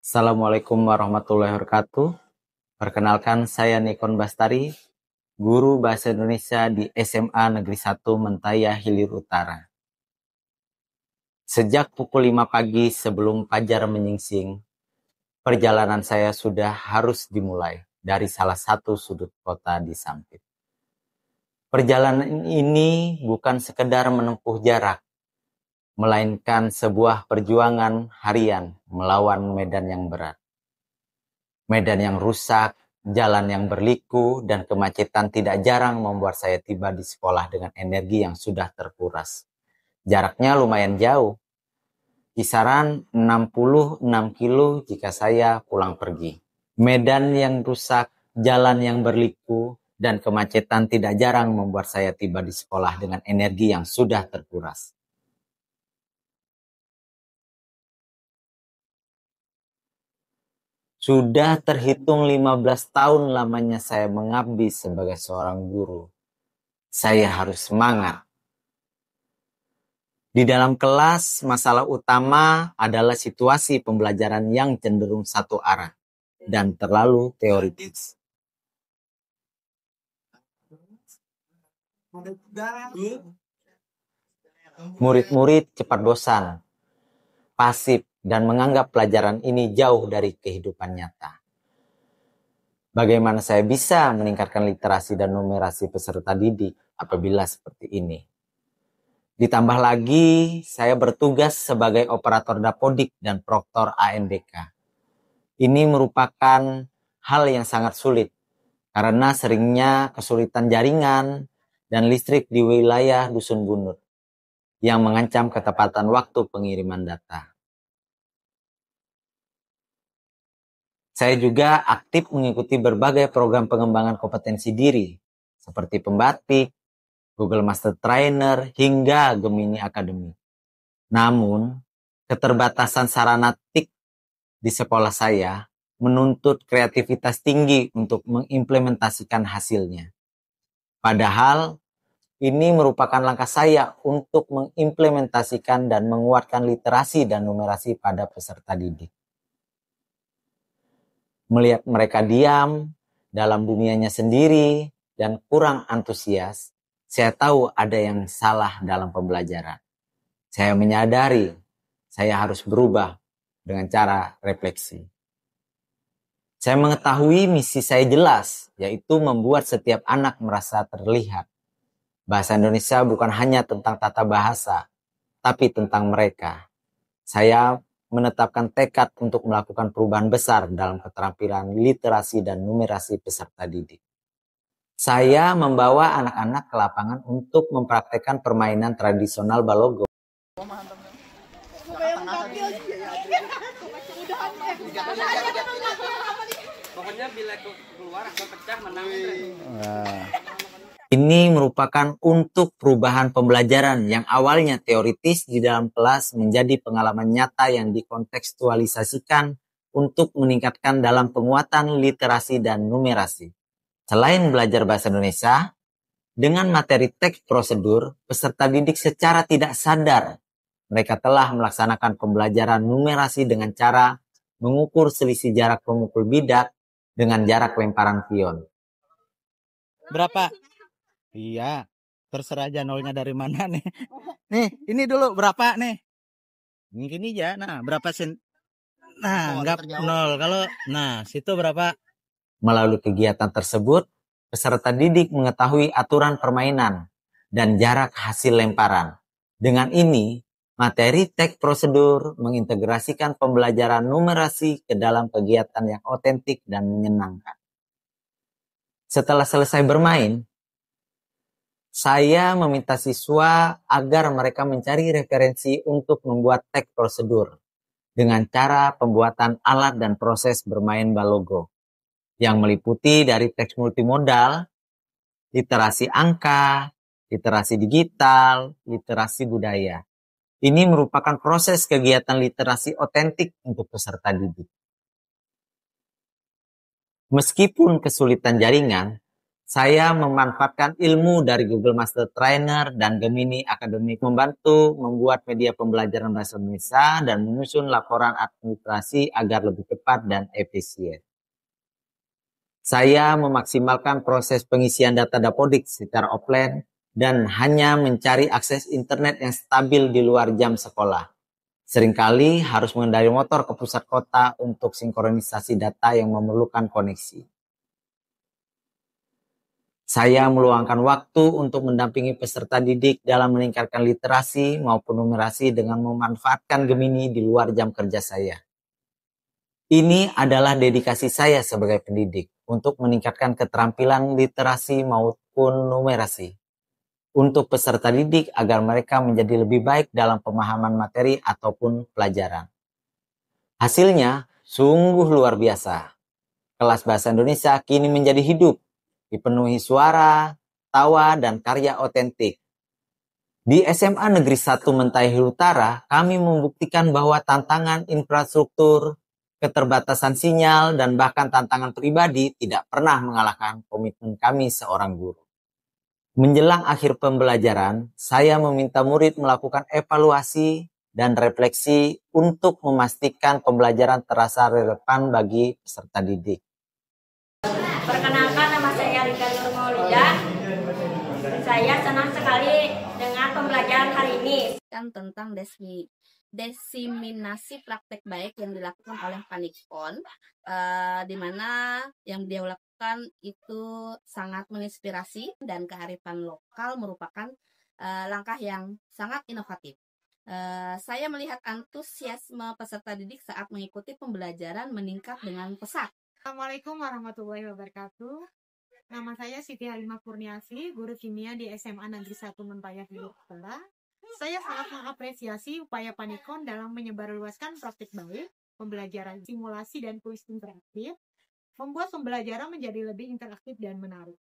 Assalamualaikum warahmatullahi wabarakatuh. Perkenalkan, saya Nikon Bastari, guru Bahasa Indonesia di SMA Negeri 1 Mentaya Hilir Utara. Sejak pukul 5 pagi sebelum fajar menyingsing, perjalanan saya sudah harus dimulai dari salah satu sudut kota di Sampit. Perjalanan ini bukan sekedar menempuh jarak, melainkan sebuah perjuangan harian melawan medan yang berat. Medan yang rusak, jalan yang berliku, dan kemacetan tidak jarang membuat saya tiba di sekolah dengan energi yang sudah terkuras. Jaraknya lumayan jauh, kisaran 66 kilo jika saya pulang pergi. Medan yang rusak, jalan yang berliku, dan kemacetan tidak jarang membuat saya tiba di sekolah dengan energi yang sudah terkuras. Sudah terhitung 15 tahun lamanya saya mengabdi sebagai seorang guru. Saya harus semangat. Di dalam kelas, masalah utama adalah situasi pembelajaran yang cenderung satu arah dan terlalu teoritis. Murid-murid cepat bosan, pasif, dan menganggap pelajaran ini jauh dari kehidupan nyata. Bagaimana saya bisa meningkatkan literasi dan numerasi peserta didik apabila seperti ini? Ditambah lagi, saya bertugas sebagai operator dapodik dan proktor ANDK. Ini merupakan hal yang sangat sulit karena seringnya kesulitan jaringan dan listrik di wilayah Dusun Bunut yang mengancam ketepatan waktu pengiriman data. Saya juga aktif mengikuti berbagai program pengembangan kompetensi diri seperti Pembatik, Google Master Trainer, hingga Gemini Academy. Namun, keterbatasan sarana TIK di sekolah saya menuntut kreativitas tinggi untuk mengimplementasikan hasilnya. Padahal, ini merupakan langkah saya untuk mengimplementasikan dan menguatkan literasi dan numerasi pada peserta didik. Melihat mereka diam dalam dunianya sendiri dan kurang antusias, saya tahu ada yang salah dalam pembelajaran. Saya menyadari saya harus berubah dengan cara refleksi. Saya mengetahui misi saya jelas, yaitu membuat setiap anak merasa terlihat. Bahasa Indonesia bukan hanya tentang tata bahasa, tapi tentang mereka. Saya menetapkan tekad untuk melakukan perubahan besar dalam keterampilan literasi dan numerasi peserta didik. Saya membawa anak-anak ke lapangan untuk mempraktekkan permainan tradisional Balogo. Pokoknya bila keluar pecah menang. Ini merupakan untuk perubahan pembelajaran yang awalnya teoritis di dalam kelas menjadi pengalaman nyata yang dikontekstualisasikan untuk meningkatkan dalam penguatan literasi dan numerasi. Selain belajar bahasa Indonesia, dengan materi teks prosedur, peserta didik secara tidak sadar mereka telah melaksanakan pembelajaran numerasi dengan cara mengukur selisih jarak pemukul bidak dengan jarak lemparan pion. Berapa? Iya, terserah aja nolnya dari mana nih. Nih, ini dulu berapa nih? Gini aja, nah berapa sen? Nah, enggak nol. Kalau, nah situ berapa? Melalui kegiatan tersebut, peserta didik mengetahui aturan permainan dan jarak hasil lemparan. Dengan ini, materi teks prosedur mengintegrasikan pembelajaran numerasi ke dalam kegiatan yang otentik dan menyenangkan. Setelah selesai bermain, saya meminta siswa agar mereka mencari referensi untuk membuat teks prosedur dengan cara pembuatan alat dan proses bermain Balogo yang meliputi dari teks multimodal, literasi angka, literasi digital, literasi budaya. Ini merupakan proses kegiatan literasi otentik untuk peserta didik. Meskipun kesulitan jaringan, Saya memanfaatkan ilmu dari Google Master Trainer dan Gemini Akademik membantu membuat media pembelajaran bahasa Indonesia dan menyusun laporan administrasi agar lebih cepat dan efisien. Saya memaksimalkan proses pengisian data Dapodik secara offline dan hanya mencari akses internet yang stabil di luar jam sekolah. Seringkali harus mengendarai motor ke pusat kota untuk sinkronisasi data yang memerlukan koneksi. Saya meluangkan waktu untuk mendampingi peserta didik dalam meningkatkan literasi maupun numerasi dengan memanfaatkan Gemini di luar jam kerja saya. Ini adalah dedikasi saya sebagai pendidik untuk meningkatkan keterampilan literasi maupun numerasi untuk peserta didik agar mereka menjadi lebih baik dalam pemahaman materi ataupun pelajaran. Hasilnya sungguh luar biasa. Kelas Bahasa Indonesia kini menjadi hidup, dipenuhi suara, tawa, dan karya otentik. Di SMA Negeri 1 Mentaihi Utara, kami membuktikan bahwa tantangan infrastruktur, keterbatasan sinyal, dan bahkan tantangan pribadi tidak pernah mengalahkan komitmen kami seorang guru. Menjelang akhir pembelajaran, saya meminta murid melakukan evaluasi dan refleksi untuk memastikan pembelajaran terasa relevan bagi peserta didik. Perkenalkan, nama saya Rika Nur Maulida. Saya senang sekali dengan pembelajaran hari ini. Tentang desiminasi praktek baik yang dilakukan oleh Panikon, di mana yang dia lakukan itu sangat menginspirasi dan kearifan lokal merupakan langkah yang sangat inovatif. Saya melihat antusiasme peserta didik saat mengikuti pembelajaran meningkat dengan pesat. Assalamualaikum warahmatullahi wabarakatuh. Nama saya Siti Halimah Kurniasi, guru kimia di SMA Negeri 1 Mentaihi Utara. Saya sangat mengapresiasi upaya Panikon dalam menyebarluaskan praktik baik, pembelajaran simulasi dan kuis interaktif, membuat pembelajaran menjadi lebih interaktif dan menarik.